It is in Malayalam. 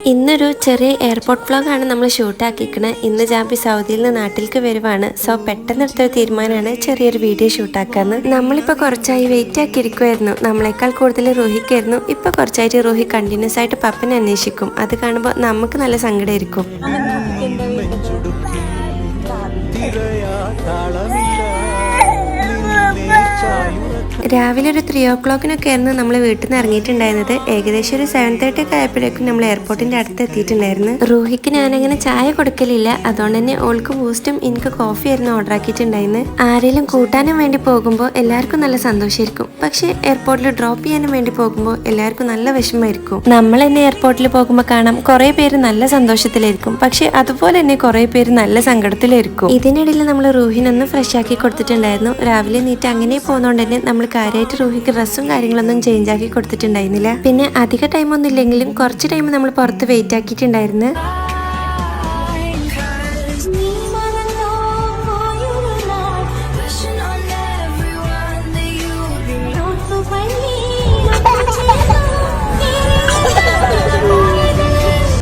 ഇന്നൊരു ചെറിയ എയർപോർട്ട് വ്ലോഗാണ് നമ്മൾ ഷൂട്ടാക്കിക്കണേ. ഇന്ന് ജാബി സൗദിയിൽ നിന്ന് നാട്ടിലേക്ക് വരുവാണ്. സോ പെട്ടെന്നെടുത്തൊരു തീരുമാനമാണ് ചെറിയൊരു വീഡിയോ ഷൂട്ടാക്കാന്ന്. നമ്മളിപ്പോൾ കുറച്ചായി വെയിറ്റ് ആക്കിയിരിക്കുമായിരുന്നു. നമ്മളെക്കാൾ കൂടുതൽ റൂഹിക്കായിരുന്നു. ഇപ്പോൾ കുറച്ചായിട്ട് റൂഹി കണ്ടിന്യൂസ് ആയിട്ട് പപ്പനെ അന്വേഷിക്കും. അത് കാണുമ്പോൾ നമുക്ക് നല്ല സങ്കടമായിരിക്കും. രാവിലെ ഒരു 3 o'clock ആയിരുന്നു നമ്മൾ വീട്ടിൽ നിന്ന് ഇറങ്ങിയിട്ടുണ്ടായിരുന്നത്. ഏകദേശം ഒരു 7:30 ഒക്കെ ആയപ്പോഴേക്കും നമ്മൾ എയർപോർട്ടിന്റെ അടുത്ത് എത്തിയിട്ടുണ്ടായിരുന്നു. റൂഹിക്ക് ഞാനങ്ങനെ ചായ കൊടുക്കലില്ല, അതുകൊണ്ട് തന്നെ ഓൾക്ക് ബൂസ്റ്റും എനിക്ക് കോഫി ആയിരുന്നു ഓർഡർ ആക്കിയിട്ടുണ്ടായിരുന്നു. ആരെങ്കിലും കൂട്ടാനും വേണ്ടി പോകുമ്പോൾ എല്ലാവർക്കും നല്ല സന്തോഷമായിരിക്കും, പക്ഷെ എയർപോർട്ടിൽ ഡ്രോപ്പ് ചെയ്യാനും വേണ്ടി പോകുമ്പോൾ എല്ലാവർക്കും നല്ല വിഷമമായിരിക്കും. നമ്മൾ തന്നെ എയർപോർട്ടിൽ പോകുമ്പോൾ കാണാം കുറെ പേര് നല്ല സന്തോഷത്തിലായിരിക്കും, പക്ഷെ അതുപോലെ തന്നെ കുറെ പേര് നല്ല സങ്കടത്തിലായിരിക്കും. ഇതിനിടയിൽ നമ്മൾ റൂഹിനൊന്ന് ഫ്രഷ് ആക്കി കൊടുത്തിട്ടുണ്ടായിരുന്നു. രാവിലെ നീറ്റ് അങ്ങനെ പോകുന്നതുകൊണ്ട് തന്നെ നമ്മൾ കാര്യമായിട്ട് റൂഹിക്ക് ഡ്രസ്സും കാര്യങ്ങളൊന്നും ചേഞ്ച് ആക്കി കൊടുത്തിട്ടുണ്ടായിരുന്നില്ല. പിന്നെ അധിക ടൈം ഒന്നും ഇല്ലെങ്കിലും കുറച്ച് ടൈം നമ്മൾ പുറത്ത് വെയിറ്റ് ആക്കിയിട്ടുണ്ടായിരുന്നു.